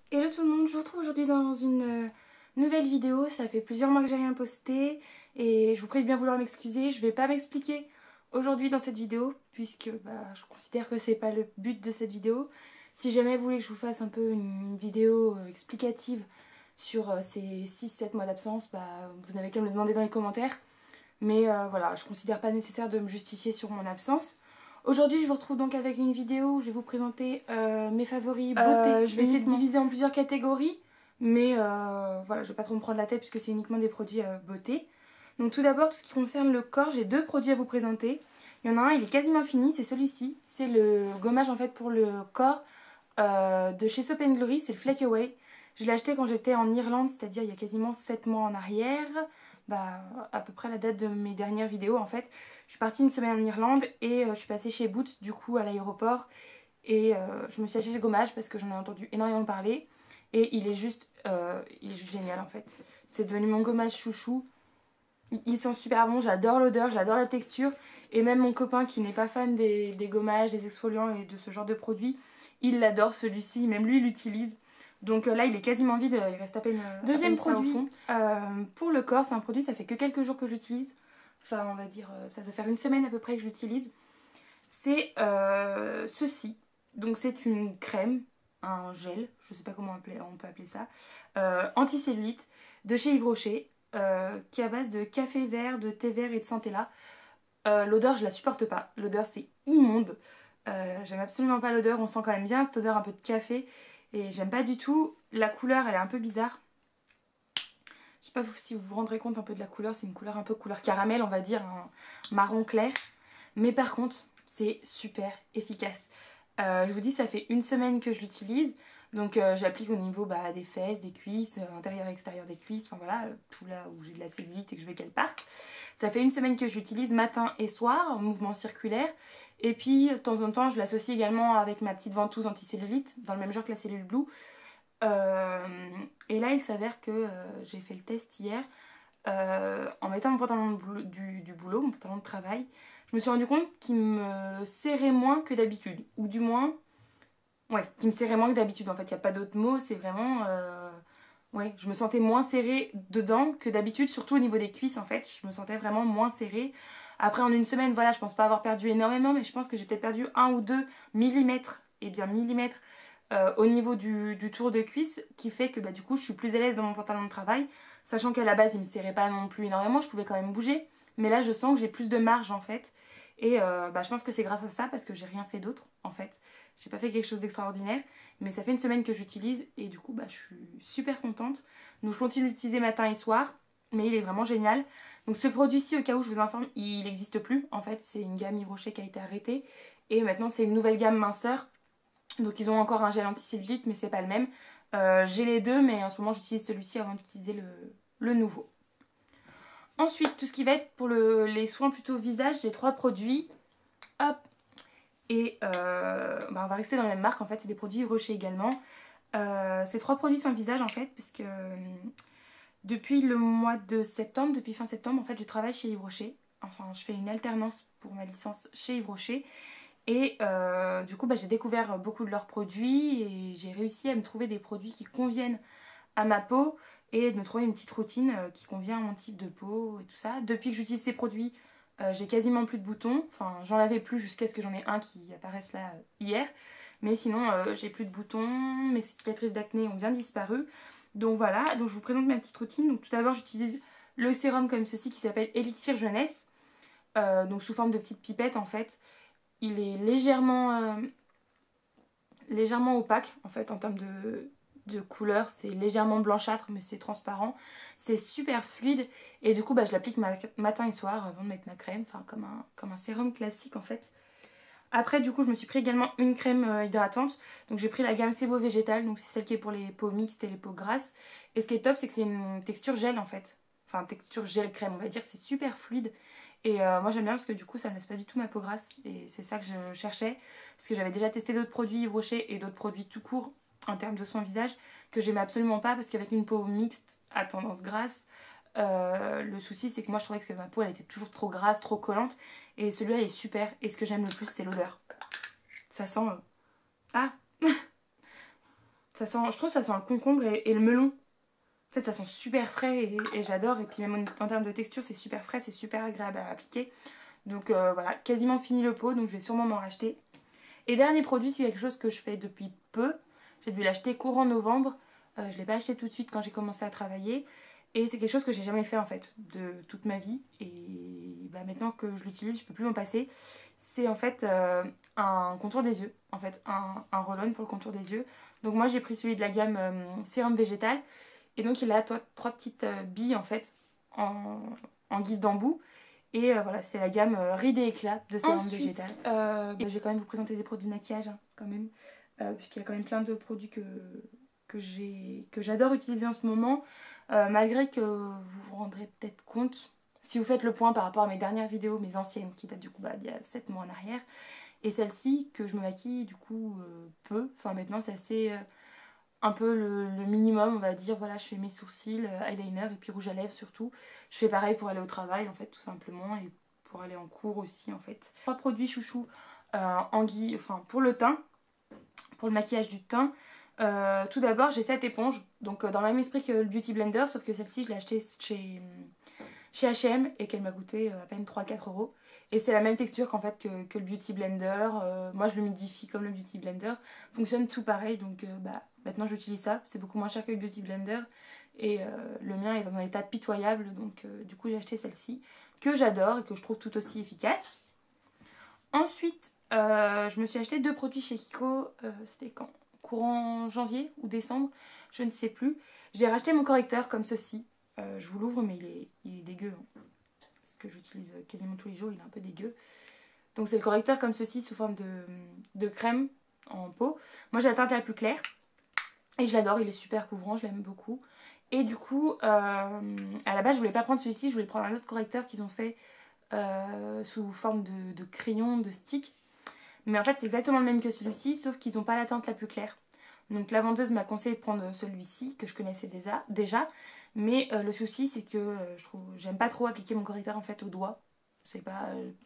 Hello tout le monde, je vous retrouve aujourd'hui dans une nouvelle vidéo. Ça fait plusieurs mois que j'ai rien posté et je vous prie de bien vouloir m'excuser. Je vais pas m'expliquer aujourd'hui dans cette vidéo puisque je considère que c'est pas le but de cette vidéo. Si jamais vous voulez que je vous fasse un peu une vidéo explicative sur ces 6-7 mois d'absence, vous n'avez qu'à me le demander dans les commentaires. Mais voilà, je considère pas nécessaire de me justifier sur mon absence. Aujourd'hui, je vous retrouve donc avec une vidéo où je vais vous présenter mes favoris beauté. Je vais essayer de diviser en plusieurs catégories, mais voilà, je vais pas trop me prendre la tête puisque c'est uniquement des produits beauté. Donc tout d'abord, tout ce qui concerne le corps, j'ai deux produits à vous présenter. Il y en a un, il est quasiment fini, c'est celui-ci. C'est le gommage en fait pour le corps de chez Soap Glory, c'est le Flake Away. Je l'ai acheté quand j'étais en Irlande, c'est-à-dire il y a quasiment 7 mois en arrière. À peu près la date de mes dernières vidéos en fait. Je suis partie une semaine en Irlande et je suis passée chez Boots du coup à l'aéroport. Et je me suis acheté ce gommage parce que j'en ai entendu énormément parler. Et il est juste génial en fait. C'est devenu mon gommage chouchou. Il sent super bon, j'adore l'odeur, j'adore la texture. Et même mon copain qui n'est pas fan des gommages, des exfoliants et de ce genre de produits, il l'adore celui-ci, même lui il l'utilise. Donc là il est quasiment vide, il reste à peine. Deuxième produit, pour le corps, c'est un produit, ça fait que quelques jours que j'utilise. Enfin on va dire, ça doit faire une semaine à peu près que je l'utilise. C'est ceci. Donc c'est une crème, un gel, je sais pas comment on peut appeler ça, anticellulite de chez Yves Rocher, qui est à base de café vert, de thé vert et de centella. L'odeur, je la supporte pas. L'odeur, c'est immonde. J'aime absolument pas l'odeur. On sent quand même bien cette odeur un peu de café. Et j'aime pas du tout. La couleur, elle est un peu bizarre. Je sais pas si vous vous rendrez compte un peu de la couleur. C'est une couleur un peu couleur caramel, on va dire, un marron clair. Mais par contre, c'est super efficace. Je vous dis, ça fait une semaine que je l'utilise. Donc j'applique au niveau des fesses, des cuisses, intérieur et extérieur des cuisses, enfin voilà, tout là où j'ai de la cellulite et que je veux qu'elle parte. Ça fait une semaine que j'utilise matin et soir, en mouvement circulaire. Et puis de temps en temps, je l'associe également avec ma petite ventouse anticellulite, dans le même genre que la cellule Blue. Et là, il s'avère que j'ai fait le test hier. En mettant mon pantalon du boulot, mon pantalon de travail, je me suis rendu compte qu'il me serrait moins que d'habitude. Ou du moins, ouais, qu'il me serrait moins que d'habitude. En fait, il n'y a pas d'autre mot, c'est vraiment... Ouais, je me sentais moins serrée dedans que d'habitude, surtout au niveau des cuisses en fait. Je me sentais vraiment moins serrée. Après, en une semaine, voilà, je pense pas avoir perdu énormément, mais je pense que j'ai peut-être perdu 1 ou 2 millimètres, et bien millimètres, au niveau du tour de cuisse, qui fait que du coup, je suis plus à l'aise dans mon pantalon de travail, sachant qu'à la base, il me serrait pas non plus énormément, je pouvais quand même bouger, mais là, je sens que j'ai plus de marge en fait. Et je pense que c'est grâce à ça, parce que j'ai rien fait d'autre en fait. J'ai pas fait quelque chose d'extraordinaire. Mais ça fait une semaine que j'utilise et du coup je suis super contente. Donc je continue d'utiliser matin et soir, mais il est vraiment génial. Donc ce produit-ci, au cas où je vous informe, il n'existe plus. En fait, c'est une gamme Yves Rocher qui a été arrêtée. Et maintenant c'est une nouvelle gamme minceur. Donc ils ont encore un gel anticellulite, mais c'est pas le même. J'ai les deux, mais en ce moment j'utilise celui-ci avant d'utiliser le nouveau. Ensuite, tout ce qui va être pour les soins plutôt visage, j'ai 3 produits. Hop. Et on va rester dans la même marque, en fait, c'est des produits Yves Rocher également. Ces 3 produits sans visage en fait, parce que depuis le mois de septembre, depuis fin septembre, en fait, je travaille chez Yves Rocher. Enfin, je fais une alternance pour ma licence chez Yves Rocher. Et du coup, j'ai découvert beaucoup de leurs produits et j'ai réussi à me trouver des produits qui conviennent à ma peau et de me trouver une petite routine qui convient à mon type de peau et tout ça. Depuis que j'utilise ces produits, j'ai quasiment plus de boutons. Enfin, j'en avais plus jusqu'à ce que j'en ai un qui apparaisse là hier. Mais sinon, j'ai plus de boutons, mes cicatrices d'acné ont bien disparu. Donc voilà, donc je vous présente ma petite routine. Donc tout d'abord, j'utilise le sérum comme ceci qui s'appelle Elixir Jeunesse. Donc sous forme de petite pipette en fait. Il est légèrement opaque en fait en termes de couleur. C'est légèrement blanchâtre mais c'est transparent. C'est super fluide et du coup je l'applique matin et soir avant de mettre ma crème. Enfin comme un sérum classique en fait. Après, du coup, je me suis pris également une crème hydratante. Donc, j'ai pris la gamme Sebo Végétal. Donc, c'est celle qui est pour les peaux mixtes et les peaux grasses. Et ce qui est top, c'est que c'est une texture gel en fait. Enfin, texture gel crème, on va dire. C'est super fluide. Et moi, j'aime bien parce que du coup, ça ne laisse pas du tout ma peau grasse. Et c'est ça que je cherchais. Parce que j'avais déjà testé d'autres produits Yves Rocher et d'autres produits tout court en termes de soin visage que j'aimais absolument pas. Parce qu'avec une peau mixte à tendance grasse, le souci c'est que moi je trouvais que ma peau elle était toujours trop grasse, trop collante et celui-là il est super et ce que j'aime le plus c'est l'odeur. Ça sent... Ah Ça sent, je trouve que ça sent le concombre et le melon. En fait, ça sent super frais et j'adore. Et puis même en termes de texture, c'est super frais, c'est super agréable à appliquer. Donc voilà, quasiment fini le pot, donc je vais sûrement m'en racheter. Et dernier produit, c'est quelque chose que je fais depuis peu. J'ai dû l'acheter courant novembre. Je ne l'ai pas acheté tout de suite quand j'ai commencé à travailler. Et c'est quelque chose que j'ai jamais fait en fait de toute ma vie. Et bah, maintenant que je l'utilise, je peux plus m'en passer. C'est en fait un contour des yeux. En fait, un roll-on pour le contour des yeux. Donc moi j'ai pris celui de la gamme sérum végétal. Et donc il a trois petites billes en fait en guise d'embout. Et voilà, c'est la gamme Ride et Éclat de sérum végétal. Je vais quand même vous présenter des produits de maquillage, hein, quand même. Puisqu'il y a quand même plein de produits que j'adore utiliser en ce moment. Malgré que vous vous rendrez peut-être compte, si vous faites le point par rapport à mes dernières vidéos, mes anciennes, qui datent du coup d'il y a 7 mois en arrière. Et celle-ci, que je me maquille du coup peu. Enfin maintenant c'est assez... un peu le minimum, on va dire. Voilà, je fais mes sourcils, eyeliner et puis rouge à lèvres surtout. Je fais pareil pour aller au travail en fait, tout simplement, et pour aller en cours aussi en fait. 3 produits chouchou pour le teint, pour le maquillage du teint. Tout d'abord, j'ai cette éponge, donc dans le même esprit que le Beauty Blender, sauf que celle-ci je l'ai achetée chez H&M et qu'elle m'a coûté à peine 3-4 euros. Et c'est la même texture qu'en fait que le Beauty Blender. Moi je le modifie comme le Beauty Blender. Fonctionne tout pareil, donc maintenant j'utilise ça. C'est beaucoup moins cher que le Beauty Blender. Et le mien est dans un état pitoyable, donc du coup j'ai acheté celle-ci, que j'adore et que je trouve tout aussi efficace. Ensuite, je me suis acheté 2 produits chez Kiko, c'était quand? Courant janvier ou décembre, je ne sais plus. J'ai racheté mon correcteur comme ceci. Je vous l'ouvre, mais il est dégueu. Hein. Parce que j'utilise quasiment tous les jours, il est un peu dégueu. Donc c'est le correcteur comme ceci, sous forme de crème en peau. Moi j'ai la teinte la plus claire. Et je l'adore, il est super couvrant, je l'aime beaucoup. Et du coup, à la base je voulais pas prendre celui-ci, je voulais prendre un autre correcteur qu'ils ont fait sous forme de crayon, de stick. Mais en fait c'est exactement le même que celui-ci, sauf qu'ils n'ont pas la teinte la plus claire. Donc la vendeuse m'a conseillé de prendre celui-ci, que je connaissais déjà. Mais le souci c'est que j'aime pas trop appliquer mon correcteur en fait au doigt.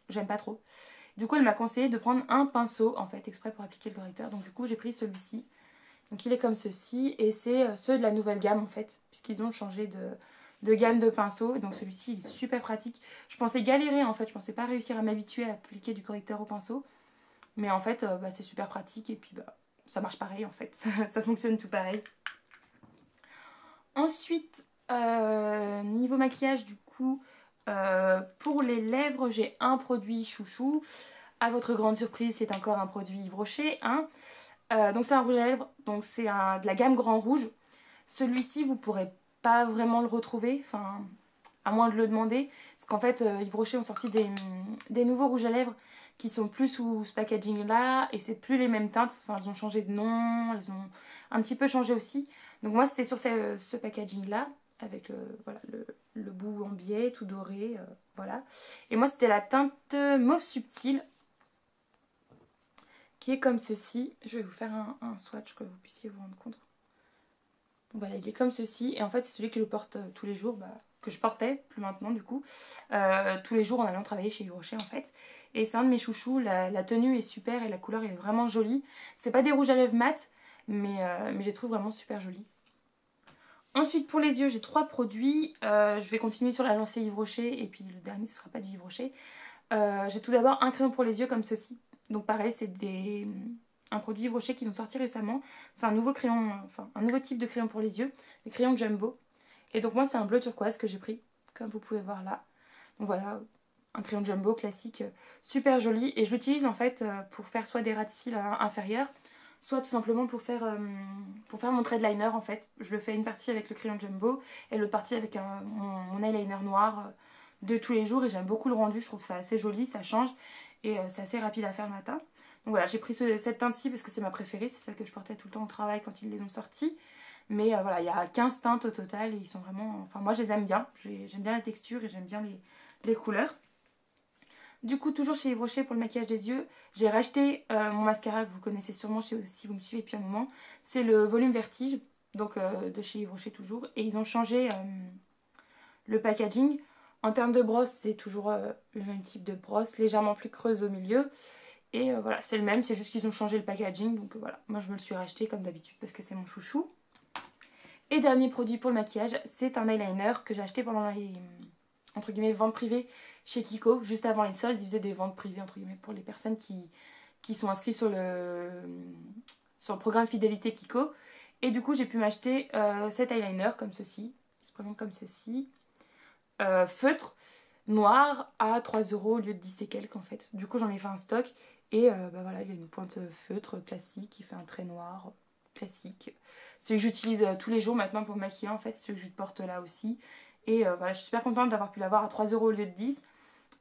J'aime pas trop. Du coup elle m'a conseillé de prendre un pinceau en fait exprès pour appliquer le correcteur. Donc du coup j'ai pris celui-ci. Donc il est comme ceci et c'est ceux de la nouvelle gamme en fait, puisqu'ils ont changé de gamme de pinceaux. Donc celui-ci il est super pratique. Je pensais galérer en fait, je pensais pas réussir à m'habituer à appliquer du correcteur au pinceau. Mais en fait c'est super pratique et puis ça marche pareil en fait, ça fonctionne tout pareil. Ensuite, niveau maquillage du coup, pour les lèvres j'ai un produit chouchou. À votre grande surprise c'est encore un produit Yves Rocher, hein. Donc c'est un rouge à lèvres, donc c'est de la gamme Grand Rouge. Celui-ci vous pourrez pas vraiment le retrouver, enfin à moins de le demander, parce qu'en fait Yves Rocher ont sorti des nouveaux rouges à lèvres qui sont plus sous ce packaging là, et c'est plus les mêmes teintes, enfin elles ont changé de nom, elles ont un petit peu changé aussi. Donc moi c'était sur ce packaging là, avec voilà, le bout en biais, tout doré, voilà. Et moi c'était la teinte mauve subtil, qui est comme ceci. Je vais vous faire un swatch que vous puissiez vous rendre compte. Donc voilà, il est comme ceci, et en fait c'est celui que je porte tous les jours, que je portais, plus maintenant du coup, tous les jours en allant travailler chez Yves Rocher en fait. Et c'est un de mes chouchous, la tenue est super et la couleur est vraiment jolie. C'est pas des rouges à lèvres mat, mais je les trouve vraiment super jolis. Ensuite pour les yeux j'ai 3 produits, je vais continuer sur la lancée Yves Rocher, et puis le dernier ce sera pas du Yves Rocher. J'ai tout d'abord un crayon pour les yeux comme ceci. Donc pareil, c'est un produit Yves Rocher qu'ils ont sorti récemment. C'est un nouveau crayon, enfin un nouveau type de crayon pour les yeux, des crayons Jumbo. Et donc moi c'est un bleu turquoise que j'ai pris, comme vous pouvez voir là. Donc voilà, un crayon Jumbo classique, super joli. Et je l'utilise en fait pour faire soit des ras de cils inférieurs, soit tout simplement pour faire mon trait de liner en fait. Je le fais une partie avec le crayon Jumbo et l'autre partie avec mon eyeliner noir de tous les jours. Et j'aime beaucoup le rendu, je trouve ça assez joli, ça change. Et c'est assez rapide à faire le matin. Donc voilà, j'ai pris cette teinte-ci parce que c'est ma préférée. C'est celle que je portais tout le temps au travail quand ils les ont sortis. Mais voilà, il y a 15 teintes au total et ils sont vraiment... Enfin, moi, je les aime bien. J'aime bien la texture et j'aime bien les couleurs. Du coup, toujours chez Yves Rocher pour le maquillage des yeux, j'ai racheté mon mascara que vous connaissez sûrement si vous me suivez depuis un moment. C'est le Volume Vertige, donc de chez Yves Rocher toujours. Et ils ont changé le packaging. En termes de brosse, c'est toujours le même type de brosse, légèrement plus creuse au milieu. Et voilà, c'est le même, c'est juste qu'ils ont changé le packaging. Donc voilà, moi je me le suis racheté comme d'habitude parce que c'est mon chouchou. Et dernier produit pour le maquillage, c'est un eyeliner que j'ai acheté pendant les, entre guillemets, ventes privées chez Kiko. Juste avant les soldes, ils faisaient des ventes privées, entre guillemets, pour les personnes qui sont inscrites sur le programme fidélité Kiko. Et du coup, j'ai pu m'acheter cet eyeliner comme ceci. Il se présente comme ceci. Feutre, noir, à 3 € au lieu de 10 et quelques en fait. Du coup, j'en ai fait un stock. Et bah voilà, il a une pointe feutre classique. Il fait un trait noir classique. Celui que j'utilise tous les jours maintenant pour me maquiller en fait. Celui que je porte là aussi. Et voilà, je suis super contente d'avoir pu l'avoir à 3 € au lieu de 10.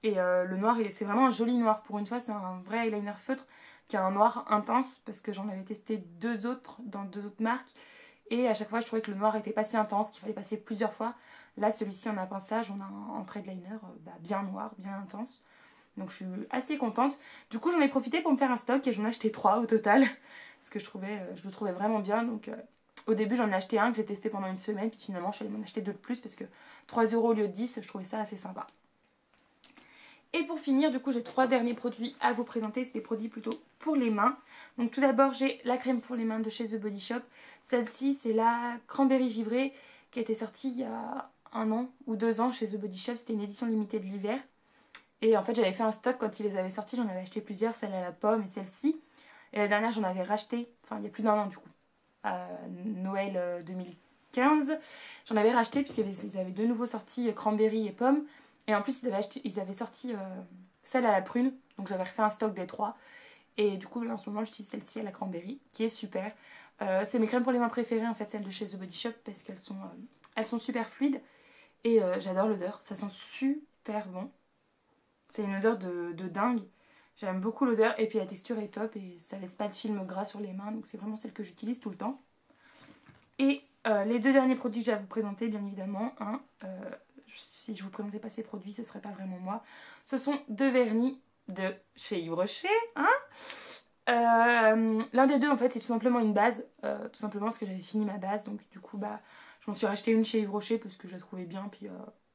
Et le noir, c'est vraiment un joli noir. Pour une fois, c'est un vrai eyeliner feutre qui a un noir intense. Parce que j'en avais testé deux autres dans deux autres marques. Et à chaque fois, je trouvais que le noir était pas si intense, qu'il fallait passer plusieurs fois. Là, celui-ci, en pinçage, on a un trait de liner bien noir, bien intense. Donc je suis assez contente. Du coup, j'en ai profité pour me faire un stock et j'en ai acheté 3 au total. Parce que je le trouvais vraiment bien. Donc au début, j'en ai acheté un que j'ai testé pendant une semaine. Puis finalement, je suis allée m'en acheter deux de plus parce que 3 € au lieu de 10, je trouvais ça assez sympa. Et pour finir, du coup, j'ai 3 derniers produits à vous présenter. C'est des produits plutôt pour les mains. Donc tout d'abord, j'ai la crème pour les mains de chez The Body Shop. Celle-ci, c'est la Cranberry Givrée qui a été sortie il y a 1 an ou 2 ans chez The Body Shop. C'était une édition limitée de l'hiver. Et en fait, j'avais fait un stock quand ils les avaient sortis. J'en avais acheté plusieurs, celle à la pomme et celle-ci. Et la dernière, j'en avais racheté, enfin il y a plus d'1 an du coup, à Noël 2015. J'en avais racheté puisqu'ils avaient de nouveau sorti cranberry et pomme. Et en plus, ils avaient sorti celle à la prune. Donc j'avais refait un stock des 3. Et du coup, là, en ce moment, j'utilise celle-ci à la cranberry, qui est super. C'est mes crèmes pour les mains préférées, en fait, celles de chez The Body Shop, parce qu'elles sont super fluides. Et j'adore l'odeur, ça sent super bon. C'est une odeur de dingue. J'aime beaucoup l'odeur et puis la texture est top et ça laisse pas de film gras sur les mains. Donc c'est vraiment celle que j'utilise tout le temps. Et les 2 derniers produits que j'ai à vous présenter, bien évidemment, si je vous présentais pas ces produits, ce serait pas vraiment moi. Ce sont 2 vernis de chez Yves Rocher. L'un des deux, en fait, c'est tout simplement une base. Tout simplement parce que j'avais fini ma base. Donc du coup, je m'en suis racheté une chez Yves Rocher parce que je la trouvais bien. Puis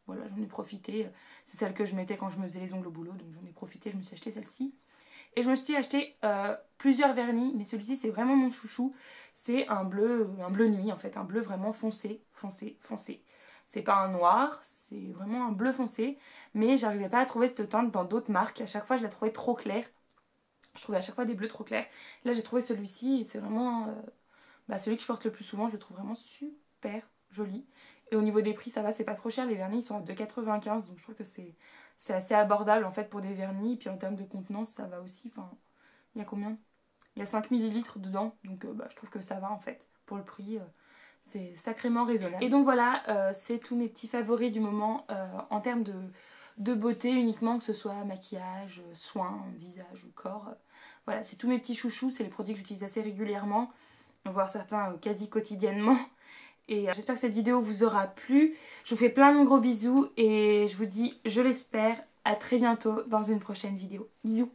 voilà, j'en ai profité. C'est celle que je mettais quand je me faisais les ongles au boulot. Donc j'en ai profité, je me suis acheté celle-ci. Et je me suis acheté plusieurs vernis, mais celui-ci c'est vraiment mon chouchou. C'est un bleu nuit en fait, un bleu vraiment foncé, foncé, foncé. C'est pas un noir, c'est vraiment un bleu foncé, mais j'arrivais pas à trouver cette teinte dans d'autres marques. À chaque fois je la trouvais trop claire. Je trouvais à chaque fois des bleus trop clairs. Là j'ai trouvé celui-ci et c'est vraiment celui que je porte le plus souvent. Je le trouve vraiment super joli. Et au niveau des prix, ça va, c'est pas trop cher. Les vernis ils sont à 2,95 €, donc je trouve que c'est assez abordable en fait pour des vernis. Et puis en termes de contenance, ça va aussi. Enfin, il y a combien? Il y a 5 ml dedans, donc je trouve que ça va en fait. Pour le prix, c'est sacrément raisonnable. Et donc voilà, c'est tous mes petits favoris du moment en termes de beauté uniquement, que ce soit maquillage, soins, visage ou corps. Voilà, c'est tous mes petits chouchous, c'est les produits que j'utilise assez régulièrement, voire certains quasi quotidiennement. Et j'espère que cette vidéo vous aura plu. Je vous fais plein de gros bisous et je vous dis, je l'espère, à très bientôt dans une prochaine vidéo. Bisous!